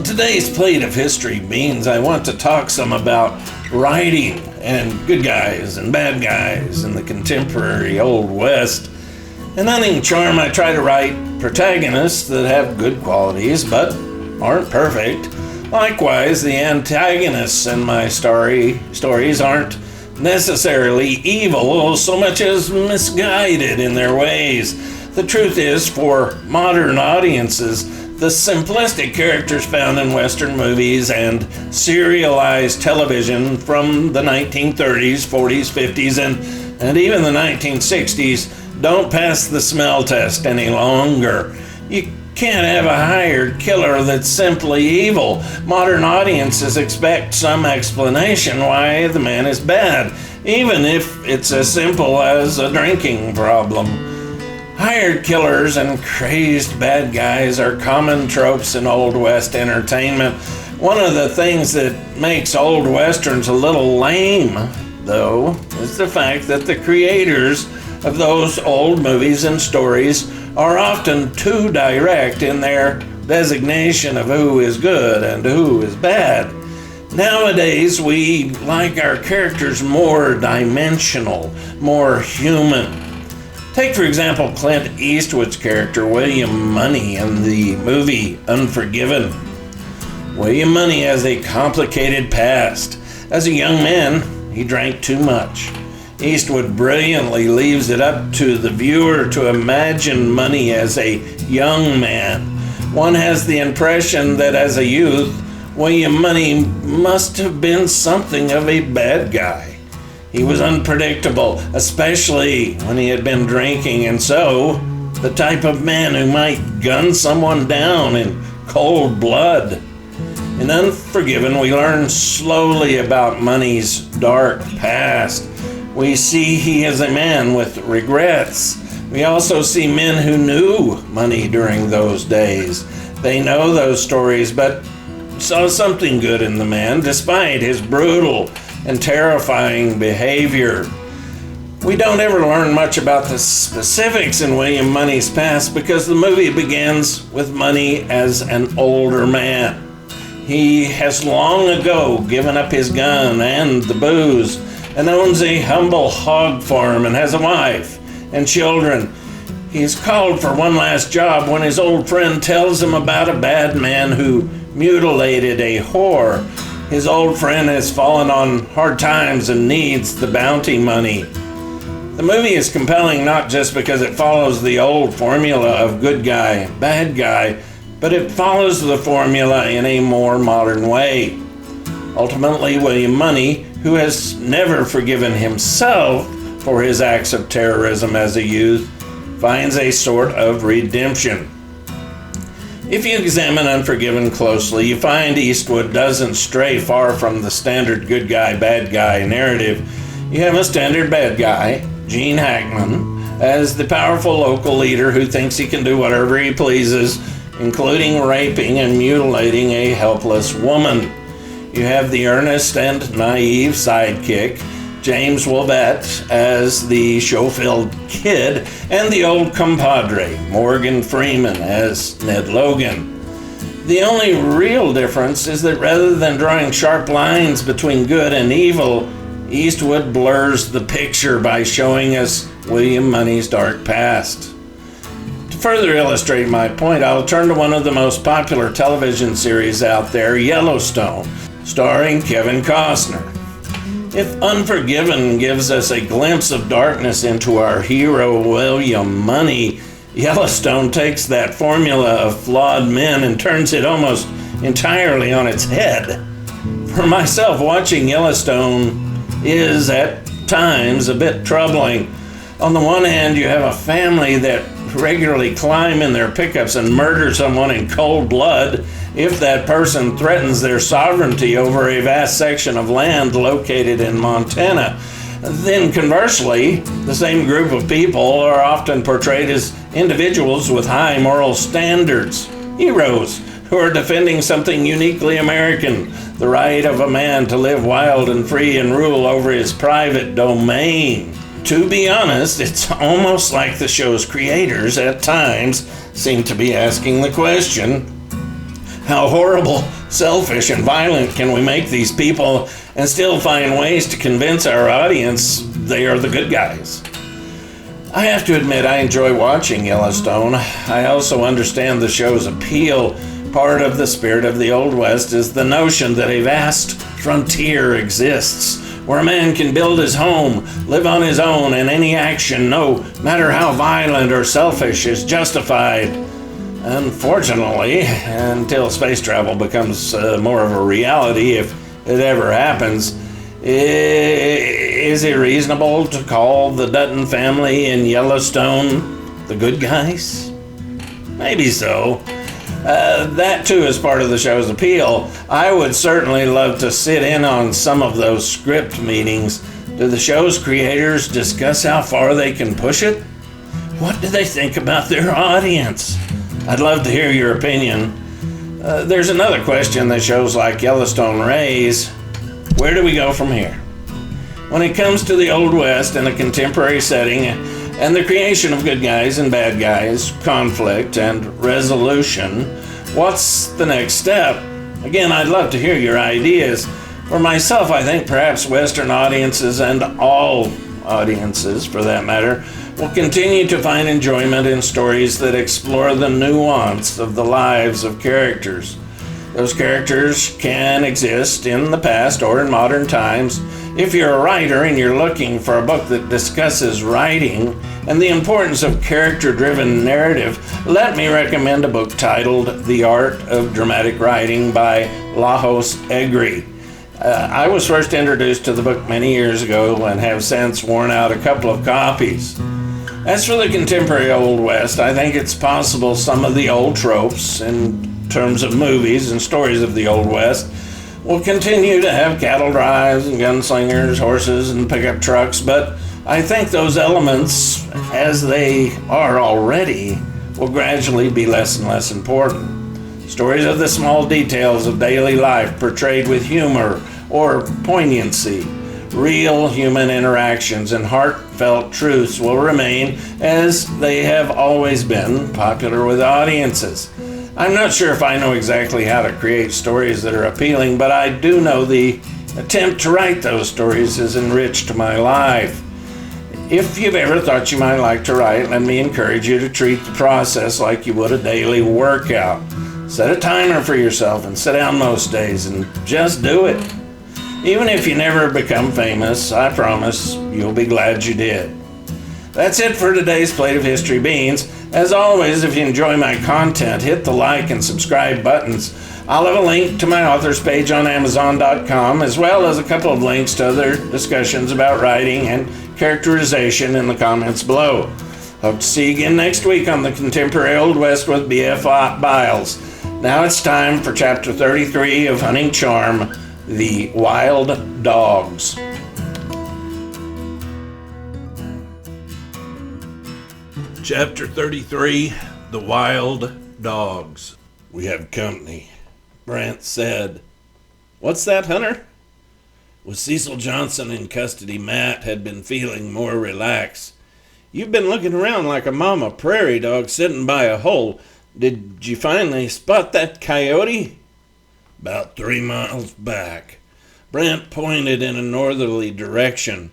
On today's plate of history beans, I want to talk some about writing and good guys and bad guys in the contemporary Old West. In Hunting Charm, I try to write protagonists that have good qualities but aren't perfect. Likewise, the antagonists in my stories aren't necessarily evil so much as misguided in their ways. The truth is, for modern audiences, the simplistic characters found in Western movies and serialized television from the 1930s, 40s, 50s, and even the 1960s don't pass the smell test any longer. You can't have a hired killer that's simply evil. Modern audiences expect some explanation why the man is bad, even if it's as simple as a drinking problem. Hired killers and crazed bad guys are common tropes in Old West entertainment. One of the things that makes Old Westerns a little lame, though, is the fact that the creators of those old movies and stories are often too direct in their designation of who is good and who is bad. Nowadays, we like our characters more dimensional, more human. Take, for example, Clint Eastwood's character, William Money, in the movie UnForgiven. William Money has a complicated past. As a young man, he drank too much. Eastwood brilliantly leaves it up to the viewer to imagine Money as a young man. One has the impression that as a youth, William Money must have been something of a bad guy. He was unpredictable, especially when he had been drinking, and so the type of man who might gun someone down in cold blood. In UnForgiven, we learn slowly about Money's dark past. We see he is a man with regrets. We also see men who knew Money during those days. They know those stories, but saw something good in the man, despite his brutal and terrifying behavior. We don't ever learn much about the specifics in William Money's past because the movie begins with Money as an older man. He has long ago given up his gun and the booze and owns a humble hog farm and has a wife and children. He's called for one last job when his old friend tells him about a bad man who mutilated a whore. His old friend has fallen on hard times and needs the bounty money. The movie is compelling not just because it follows the old formula of good guy, bad guy, but it follows the formula in a more modern way. Ultimately, William Money, who has never forgiven himself for his acts of terrorism as a youth, finds a sort of redemption. If you examine UnForgiven closely, you find Eastwood doesn't stray far from the standard good guy, bad guy narrative. You have a standard bad guy, Gene Hackman, as the powerful local leader who thinks he can do whatever he pleases, including raping and mutilating a helpless woman. You have the earnest and naive sidekick, James Wovette, as the Schofield kid, and the old compadre, Morgan Freeman, as Ned Logan. The only real difference is that rather than drawing sharp lines between good and evil, Eastwood blurs the picture by showing us William Money's dark past. To further illustrate my point, I'll turn to one of the most popular television series out there, Yellowstone, starring Kevin Costner. If UnForgiven gives us a glimpse of darkness into our hero William Money, Yellowstone takes that formula of flawed men and turns it almost entirely on its head. For myself, watching Yellowstone is at times a bit troubling. On the one hand, you have a family that regularly climb in their pickups and murder someone in cold blood if that person threatens their sovereignty over a vast section of land located in Montana. Then conversely, the same group of people are often portrayed as individuals with high moral standards, heroes who are defending something uniquely American, the right of a man to live wild and free and rule over his private domain. To be honest, it's almost like the show's creators at times seem to be asking the question, How horrible, selfish, and violent can we make these people and still find ways to convince our audience they are the good guys? I have to admit I enjoy watching Yellowstone. I also understand the show's appeal. Part of the spirit of the Old West is the notion that a vast frontier exists, where a man can build his home, live on his own, and any action, no matter how violent or selfish, is justified. Unfortunately, until space travel becomes more of a reality, if it ever happens, is it reasonable to call the Dutton family in Yellowstone the good guys? Maybe so. That too is part of the show's appeal. I would certainly love to sit in on some of those script meetings. Do the show's creators discuss how far they can push it? What do they think about their audience? I'd love to hear your opinion. There's another question that shows like Yellowstone raise. Where do we go from here? When it comes to the Old West in a contemporary setting and the creation of good guys and bad guys, conflict and resolution, what's the next step? Again, I'd love to hear your ideas. For myself, I think perhaps Western audiences, and all audiences for that matter, will continue to find enjoyment in stories that explore the nuance of the lives of characters. Those characters can exist in the past or in modern times. If you're a writer and you're looking for a book that discusses writing and the importance of character-driven narrative, let me recommend a book titled The Art of Dramatic Writing by Lajos Egri. I was first introduced to the book many years ago and have since worn out a couple of copies. As for the contemporary Old West, I think it's possible some of the old tropes in terms of movies and stories of the Old West will continue to have cattle drives and gunslingers, horses and pickup trucks, but I think those elements, as they are already, will gradually be less and less important. Stories of the small details of daily life portrayed with humor or poignancy, real human interactions and heartfelt truths will remain, as they have always been, popular with audiences. I'm not sure if I know exactly how to create stories that are appealing, but I do know the attempt to write those stories has enriched my life. If you've ever thought you might like to write, let me encourage you to treat the process like you would a daily workout. Set a timer for yourself and sit down most days and just do it. Even if you never become famous, I promise you'll be glad you did. That's it for today's Plate of History Beans. As always, if you enjoy my content, hit the like and subscribe buttons. I'll have a link to my author's page on Amazon.com, as well as a couple of links to other discussions about writing and characterization in the comments below. Hope to see you again next week on the Contemporary Old West with B.F. Biles. Now it's time for Chapter 33 of Hunting Charm, The Wild Dogs. Chapter 33, The Wild Dogs. We have company, Brant said. What's that, Hunter? With Cecil Johnson in custody, Matt had been feeling more relaxed. You've been looking around like a mama prairie dog sitting by a hole. Did you finally spot that coyote? About 3 miles back. Brant pointed in a northerly direction.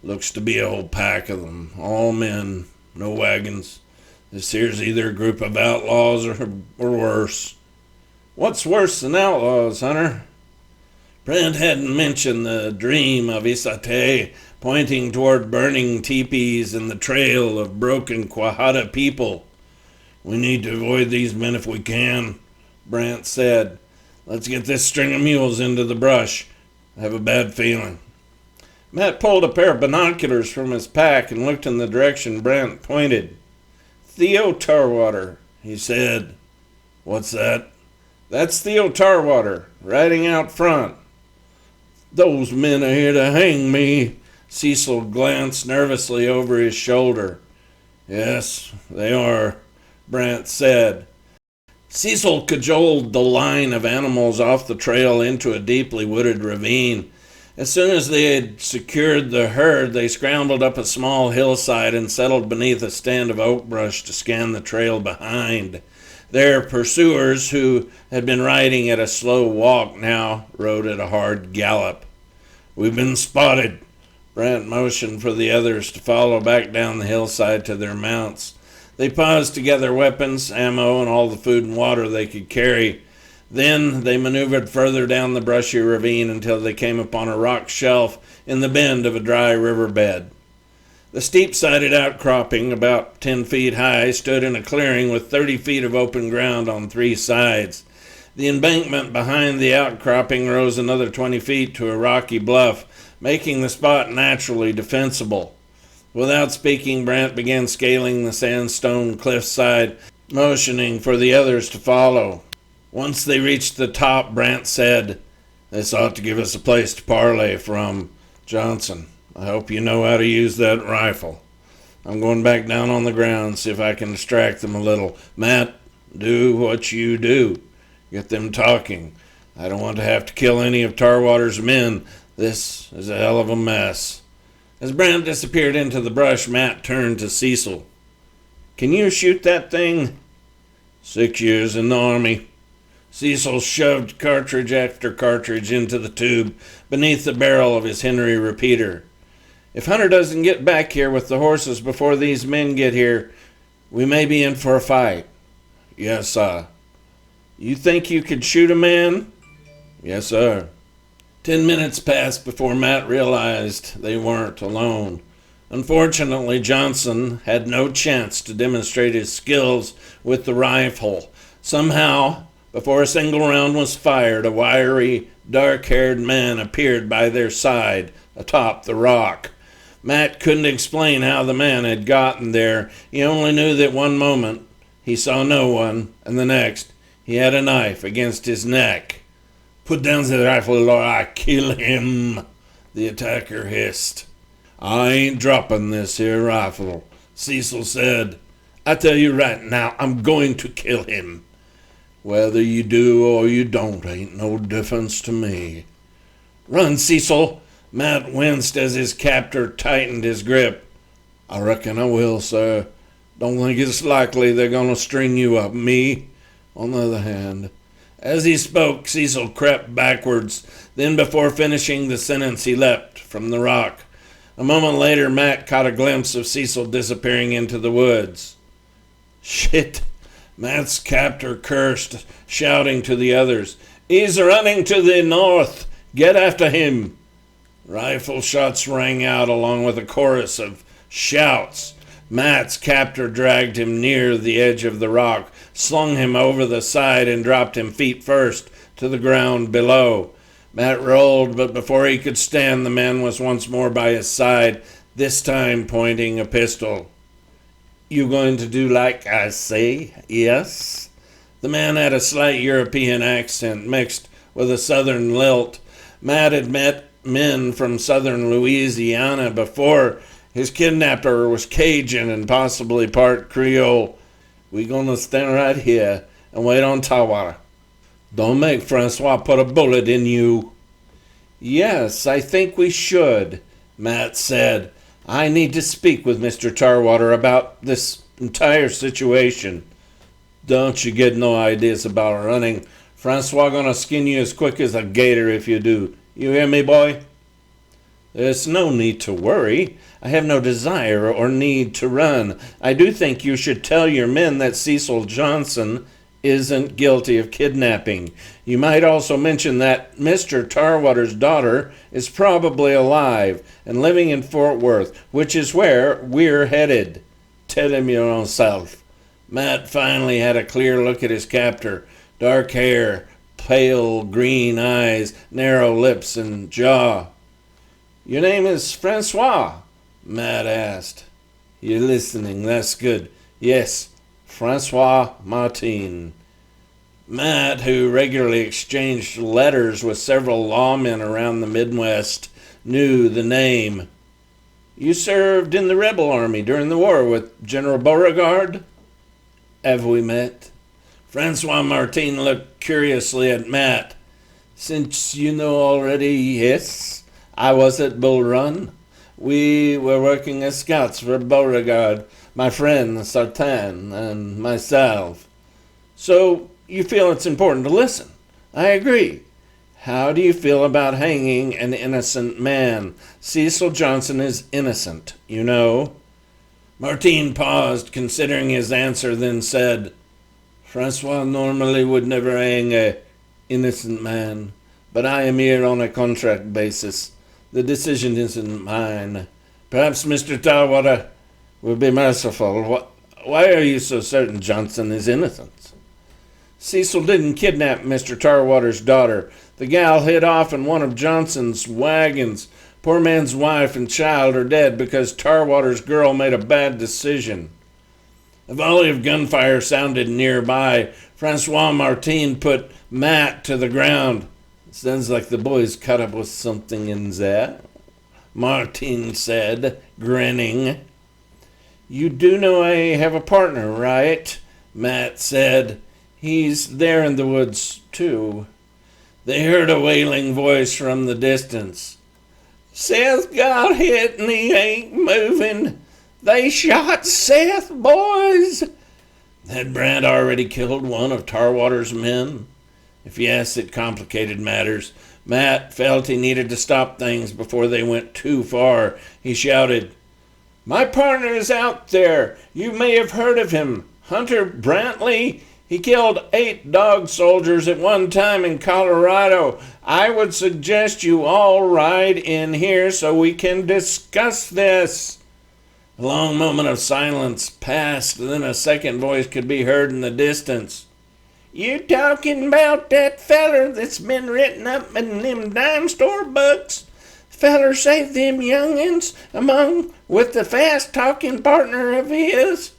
Looks to be a whole pack of them, all men. No wagons. This here's either a group of outlaws or worse. What's worse than outlaws, Hunter? Brent hadn't mentioned the dream of Isate pointing toward burning teepees and the trail of broken Quahada people. We need to avoid these men if we can, Brant said. Let's get this string of mules into the brush. I have a bad feeling. Matt pulled a pair of binoculars from his pack and looked in the direction Brant pointed. Theo Tarwater, he said. What's that? That's Theo Tarwater, riding out front. Those men are here to hang me. Cecil glanced nervously over his shoulder. Yes, they are, Brant said. Cecil cajoled the line of animals off the trail into a deeply wooded ravine. As soon as they had secured the herd, they scrambled up a small hillside and settled beneath a stand of oak brush to scan the trail behind. Their pursuers, who had been riding at a slow walk, now rode at a hard gallop. "We've been spotted." Brant motioned for the others to follow back down the hillside to their mounts. They paused to gather weapons, ammo, and all the food and water they could carry. Then they maneuvered further down the brushy ravine until they came upon a rock shelf in the bend of a dry riverbed. The steep-sided outcropping, about 10 feet high, stood in a clearing with 30 feet of open ground on 3 sides. The embankment behind the outcropping rose another 20 feet to a rocky bluff, making the spot naturally defensible. Without speaking, Brant began scaling the sandstone cliffside, motioning for the others to follow. Once they reached the top, Brant said, "This ought to give us a place to parley from. Johnson, I hope you know how to use that rifle. I'm going back down on the ground, see if I can distract them a little. Matt, do what you do. Get them talking. I don't want to have to kill any of Tarwater's men. This is a hell of a mess." As Brant disappeared into the brush, Matt turned to Cecil. "Can you shoot that thing?" "6 years in the Army." Cecil shoved cartridge after cartridge into the tube beneath the barrel of his Henry repeater. "If Hunter doesn't get back here with the horses before these men get here, we may be in for a fight." "Yes, sir." "You think you could shoot a man?" "Yes, sir." 10 minutes passed before Matt realized they weren't alone. Unfortunately, Johnson had no chance to demonstrate his skills with the rifle. Somehow, before a single round was fired, a wiry, dark-haired man appeared by their side atop the rock. Matt couldn't explain how the man had gotten there. He only knew that one moment he saw no one, and the next he had a knife against his neck. "Put down the rifle or I kill him," the attacker hissed. "I ain't dropping this here rifle," Cecil said. "I tell you right now, I'm going to kill him. Whether you do or you don't ain't no difference to me." "Run, Cecil!" Matt winced as his captor tightened his grip. "I reckon I will, sir. Don't think it's likely they're going to string you up. Me, on the other hand." As he spoke, Cecil crept backwards. Then, before finishing the sentence, he leapt from the rock. A moment later, Matt caught a glimpse of Cecil disappearing into the woods. "Shit!" Matt's captor cursed, shouting to the others. "He's running to the north! Get after him!" Rifle shots rang out along with a chorus of shouts. Matt's captor dragged him near the edge of the rock, slung him over the side, and dropped him feet first to the ground below. Matt rolled, but before he could stand, the man was once more by his side, this time pointing a pistol. "You going to do like I say, yes?" The man had a slight European accent mixed with a southern lilt. Matt had met men from southern Louisiana before. His kidnapper was Cajun and possibly part Creole. "We gonna stand right here and wait on Tarwater. Don't make Francois put a bullet in you." "Yes, I think we should," Matt said. "I need to speak with Mr. Tarwater about this entire situation." "Don't you get no ideas about running. Francois gonna skin you as quick as a gator if you do. You hear me, boy?" "There's no need to worry. I have no desire or need to run. I do think you should tell your men that Cecil Johnson isn't guilty of kidnapping. You might also mention that Mr. Tarwater's daughter is probably alive and living in Fort Worth, which is where we're headed. Tell him your own self." Matt finally had a clear look at his captor. Dark hair, pale green eyes, narrow lips and jaw. "Your name is Francois?" Matt asked. "You're listening, that's good. Yes, Francois Martin." Matt, who regularly exchanged letters with several lawmen around the Midwest, knew the name. "You served in the rebel army during the war with General Beauregard?" "Have we met?" Francois Martin looked curiously at Matt. "Since you know already, yes. I was at Bull Run. We were working as scouts for Beauregard, my friend Sartain, and myself." So you feel it's important to listen. I agree. How do you feel about hanging an innocent man? Cecil Johnson is innocent, you know. Martine paused, considering his answer, then said, Francois normally would never hang a innocent man, but I am here on a contract basis. The decision isn't mine. Perhaps Mr. Tarwater will be merciful. Why are you so certain Johnson is innocent? Cecil didn't kidnap Mr. Tarwater's daughter. The gal hid off in one of Johnson's wagons. Poor man's wife and child are dead because Tarwater's girl made a bad decision. A volley of gunfire sounded nearby. Francois Martin put Matt to the ground. Sounds like the boys cut up with something in there, Martin said, grinning. You do know I have a partner, right? Matt said. He's there in the woods, too. They heard a wailing voice from the distance. Seth got hit and he ain't moving. They shot Seth, boys. Had Brad already killed one of Tarwater's men? If yes, it complicated matters. Matt felt he needed to stop things before they went too far. He shouted, My partner is out there. You may have heard of him. Hunter Brantley. He killed 8 dog soldiers at one time in Colorado. I would suggest you all ride in here so we can discuss this. A long moment of silence passed, then a second voice could be heard in the distance. You talking about that feller that's been written up in them dime store books? Feller saved them youngins among with the fast-talking partner of his?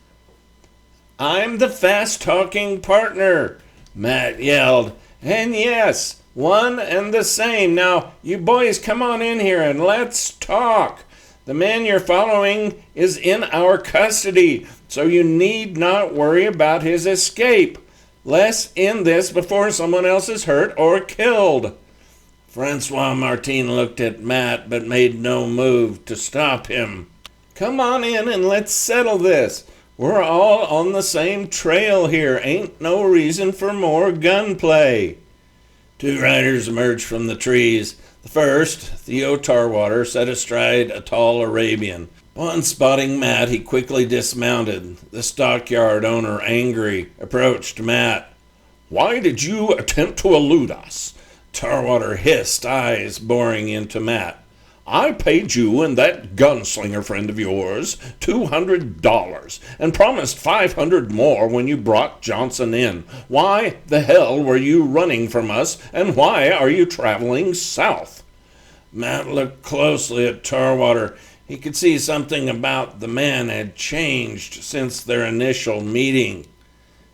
I'm the fast-talking partner, Matt yelled. And yes, one and the same. Now, you boys come on in here and let's talk. The man you're following is in our custody, so you need not worry about his escape. Let's end this before someone else is hurt or killed. Francois Martin looked at Matt but made no move to stop him. Come on in and let's settle this. We're all on the same trail here. Ain't no reason for more gunplay. 2 riders emerged from the trees. The first, Theo Tarwater, sat astride a tall Arabian. On spotting Matt, he quickly dismounted. The stockyard owner, angry, approached Matt. Why did you attempt to elude us? Tarwater hissed, eyes boring into Matt. I paid you and that gunslinger friend of yours $200 and promised $500 more when you brought Johnson in. Why the hell were you running from us, and why are you traveling south? Matt looked closely at Tarwater. He could see something about the man had changed since their initial meeting.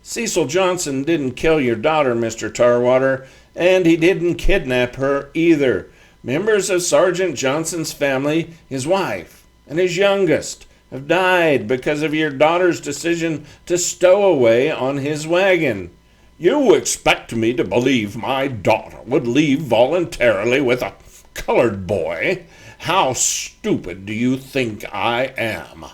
Cecil Johnson didn't kill your daughter, Mr. Tarwater, and he didn't kidnap her either. Members of Sergeant Johnson's family, his wife, and his youngest, have died because of your daughter's decision to stow away on his wagon. You expect me to believe my daughter would leave voluntarily with a colored boy? How stupid do you think I am?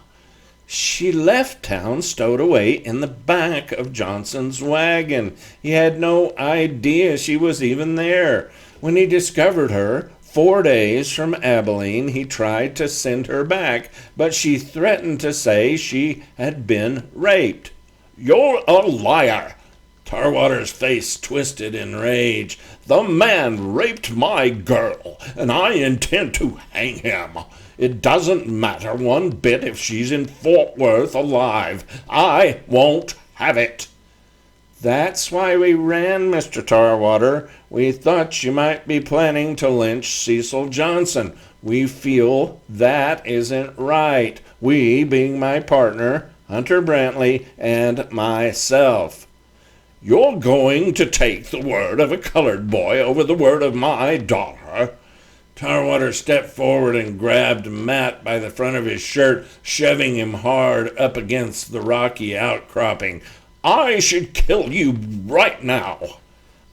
She left town stowed away in the back of Johnson's wagon. He had no idea she was even there. When he discovered her, 4 days from Abilene, he tried to send her back, but she threatened to say she had been raped. You're a liar! Tarwater's face twisted in rage. The man raped my girl, and I intend to hang him. It doesn't matter one bit if she's in Fort Worth alive. I won't have it. That's why we ran, Mr. Tarwater. We thought you might be planning to lynch Cecil Johnson. We feel that isn't right. We being my partner, Hunter Brantley, and myself. You're going to take the word of a colored boy over the word of my daughter? Tarwater stepped forward and grabbed Matt by the front of his shirt, shoving him hard up against the rocky outcropping. I should kill you right now.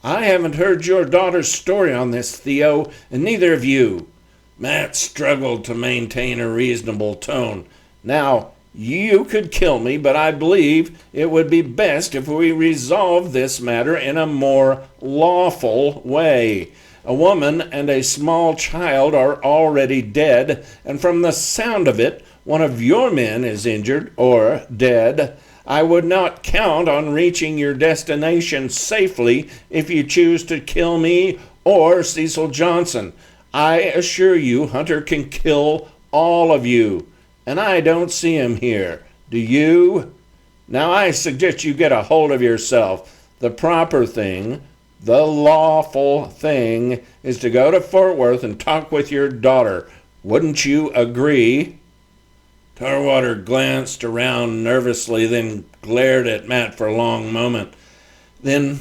I haven't heard your daughter's story on this, Theo, and neither have you. Matt struggled to maintain a reasonable tone. Now, You could kill me, but I believe it would be best if we resolve this matter in a more lawful way. A woman and a small child are already dead, and from the sound of it, one of your men is injured or dead. I would not count on reaching your destination safely if you choose to kill me or Cecil Johnson. I assure you, Hunter can kill all of you, and I don't see him here. Do you? Now I suggest you get a hold of yourself. The proper thing, the lawful thing, is to go to Fort Worth and talk with your daughter. Wouldn't you agree? Tarwater glanced around nervously, then glared at Matt for a long moment. Then,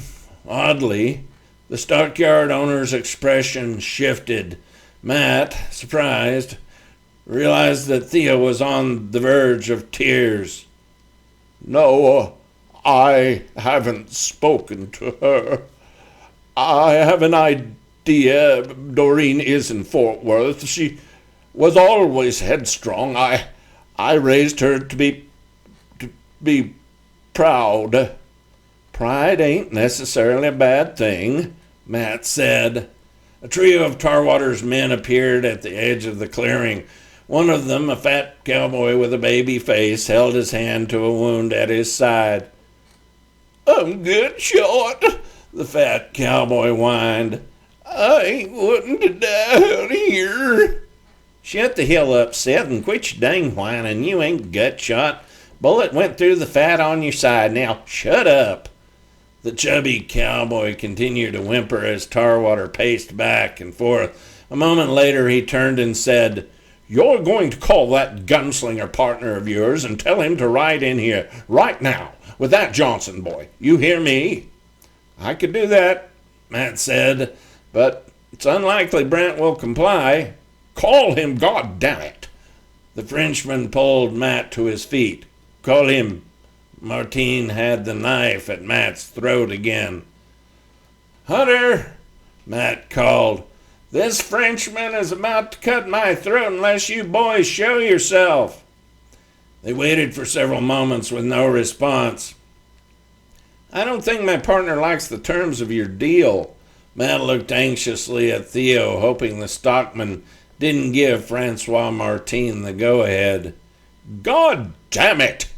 oddly, the stockyard owner's expression shifted. Matt, surprised, realized that Theo was on the verge of tears. No, I haven't spoken to her. I have an idea Doreen is in Fort Worth. She was always headstrong. I raised her to be proud. Pride ain't necessarily a bad thing, Matt said. A trio of Tarwater's men appeared at the edge of the clearing. One of them, a fat cowboy with a baby face, held his hand to a wound at his side. I'm good shot, the fat cowboy whined. I ain't wanting to die out here. Shut the hell up, Seth, and quit your dang whining. You ain't gut shot. Bullet went through the fat on your side. Now shut up. The chubby cowboy continued to whimper as Tarwater paced back and forth. A moment later he turned and said, You're going to call that gunslinger partner of yours and tell him to ride in here right now with that Johnson boy. You hear me? I could do that, Matt said, but it's unlikely Brent will comply. Call him, God damn it. The Frenchman pulled Matt to his feet. Call him. Martine had the knife at Matt's throat again. Hunter, Matt called. This Frenchman is about to cut my throat unless you boys show yourself. They waited for several moments with no response. I don't think my partner likes the terms of your deal. Matt looked anxiously at Theo, hoping the stockman didn't give Francois Martine the go-ahead. God damn it!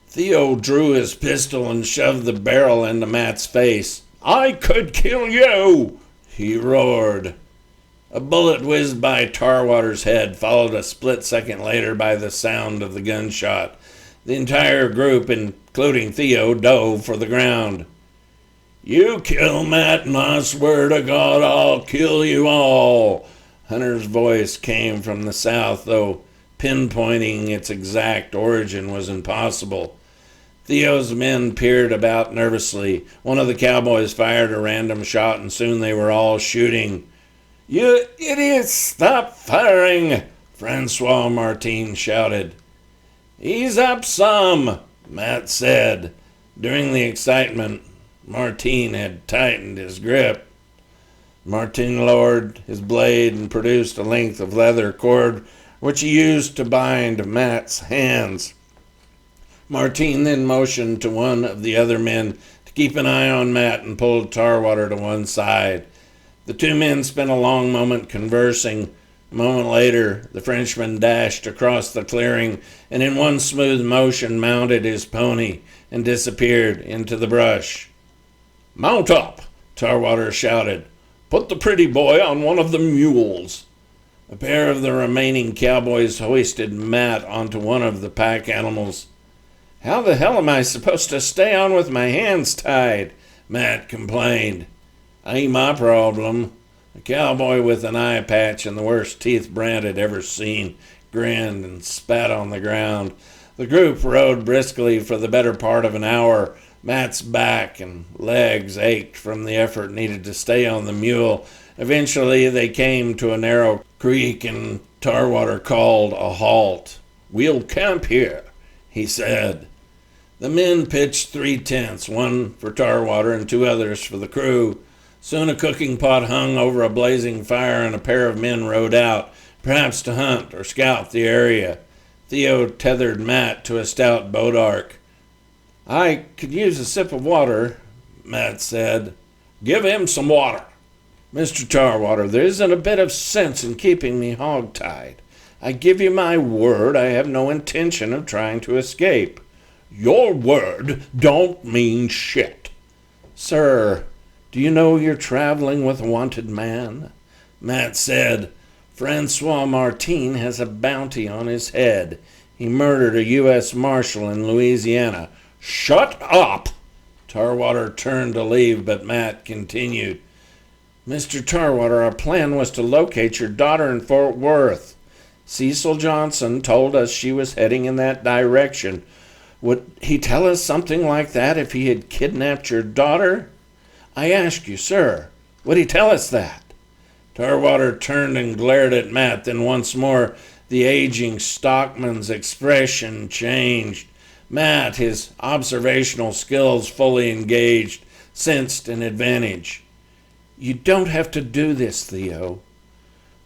Theo drew his pistol and shoved the barrel into Matt's face. I could kill you! He roared. A bullet whizzed by Tarwater's head, followed a split second later by the sound of the gunshot. The entire group, including Theo, dove for the ground. You kill Matt, and I swear to God I'll kill you all. Hunter's voice came from the south, though pinpointing its exact origin was impossible. Theo's men peered about nervously. One of the cowboys fired a random shot, and soon they were all shooting. You idiots, stop firing! Francois Martine shouted. Ease up some, Matt said. During the excitement, Martine had tightened his grip. Martine lowered his blade and produced a length of leather cord, which he used to bind Matt's hands. Martine then motioned to one of the other men to keep an eye on Matt and pulled Tarwater to one side. The two men spent a long moment conversing. A moment later, the Frenchman dashed across the clearing and in one smooth motion mounted his pony and disappeared into the brush. Mount up, Tarwater shouted. Put the pretty boy on one of the mules. A pair of the remaining cowboys hoisted Matt onto one of the pack animals. How the hell am I supposed to stay on with my hands tied? Matt complained. Ain't my problem. A cowboy with an eye patch and the worst teeth Brant had ever seen grinned and spat on the ground. The group rode briskly for the better part of an hour. Matt's back and legs ached from the effort needed to stay on the mule. Eventually they came to a narrow creek and Tarwater called a halt. We'll camp here, he said. The men pitched 3 tents, one for Tarwater and 2 others for the crew. Soon a cooking pot hung over a blazing fire and a pair of men rode out, perhaps to hunt or scout the area. Theo tethered Matt to a stout boat ark. "I could use a sip of water," Matt said. "Give him some water." "Mr. Tarwater, there isn't a bit of sense in keeping me hog-tied. I give you my word I have no intention of trying to escape." "Your word don't mean shit." "Sir, do you know you're traveling with a wanted man?" Matt said. "Francois Martin has a bounty on his head. He murdered a U.S. Marshal in Louisiana." "Shut up!" Tarwater turned to leave, but Matt continued. "Mr. Tarwater, our plan was to locate your daughter in Fort Worth. Cecil Johnson told us she was heading in that direction. Would he tell us something like that if he had kidnapped your daughter? I ask you, sir, would he tell us that?" Tarwater turned and glared at Matt, then once more the aging stockman's expression changed. Matt, his observational skills fully engaged, sensed an advantage. "You don't have to do this, Theo."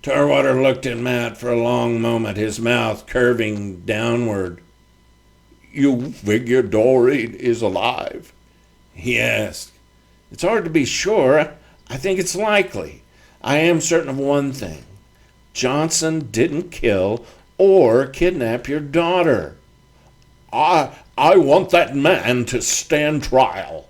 Tarwater looked at Matt for a long moment, his mouth curving downward. "You figure Doreen is alive?" he asked. "It's hard to be sure. I think it's likely. I am certain of one thing. Johnson didn't kill or kidnap your daughter." I want that man to stand trial."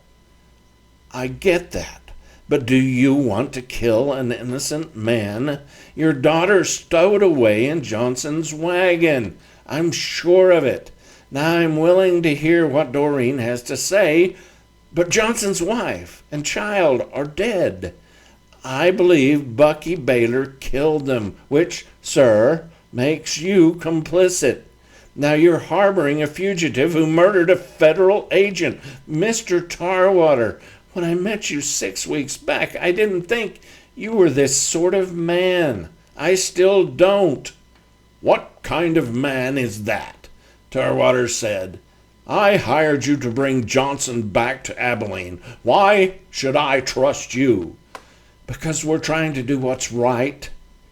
"I get that. But do you want to kill an innocent man? Your daughter stowed away in Johnson's wagon. I'm sure of it. Now I'm willing to hear what Doreen has to say, but Johnson's wife and child are dead. I believe Bucky Baylor killed them, which, sir, makes you complicit. Now you're harboring a fugitive who murdered a federal agent. Mr. Tarwater, when I met you 6 weeks back, I didn't think you were this sort of man. I still don't." "What kind of man is that?" Tarwater said. "I hired you to bring Johnson back to Abilene. Why should I trust you?" "Because we're trying to do what's right.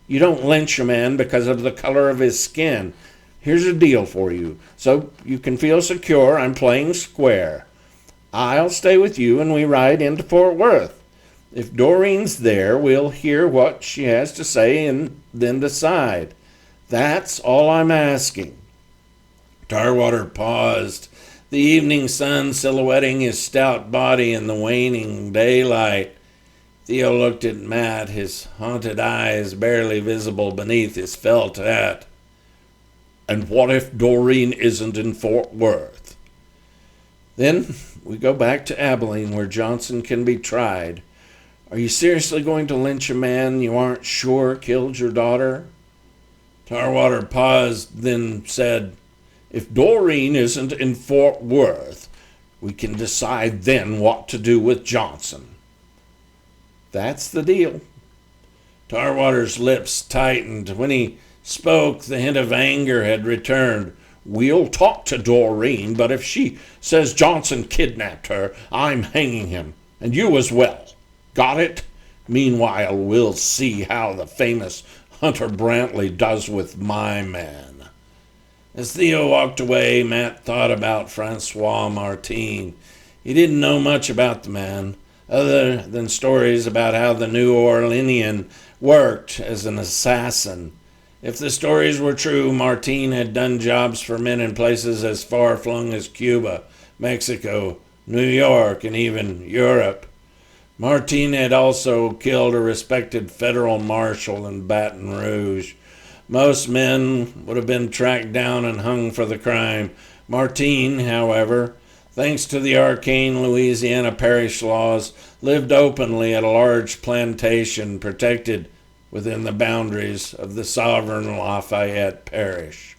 You don't lynch a man because of the color of his skin. Here's a deal for you, so you can feel secure I'm playing square. I'll stay with you and we ride into Fort Worth. If Doreen's there, we'll hear what she has to say and then decide. That's all I'm asking." Tarwater paused, the evening sun silhouetting his stout body in the waning daylight. Theo looked at Matt, his haunted eyes barely visible beneath his felt hat. "And what if Doreen isn't in Fort Worth?" "Then we go back to Abilene where Johnson can be tried. Are you seriously going to lynch a man you aren't sure killed your daughter?" Tarwater paused, then said, "If Doreen isn't in Fort Worth, we can decide then what to do with Johnson." "That's the deal." Tarwater's lips tightened. When he spoke, the hint of anger had returned. "We'll talk to Doreen, but if she says Johnson kidnapped her, I'm hanging him, and you as well. Got it? Meanwhile, we'll see how the famous Hunter Brantley does with my man." As Theo walked away, Matt thought about Francois Martin. He didn't know much about the man, other than stories about how the New Orleanian worked as an assassin. If the stories were true, Martin had done jobs for men in places as far-flung as Cuba, Mexico, New York, and even Europe. Martin had also killed a respected federal marshal in Baton Rouge. Most men would have been tracked down and hung for the crime. Martin, however, thanks to the arcane Louisiana parish laws, lived openly at a large plantation protected within the boundaries of the sovereign Lafayette Parish.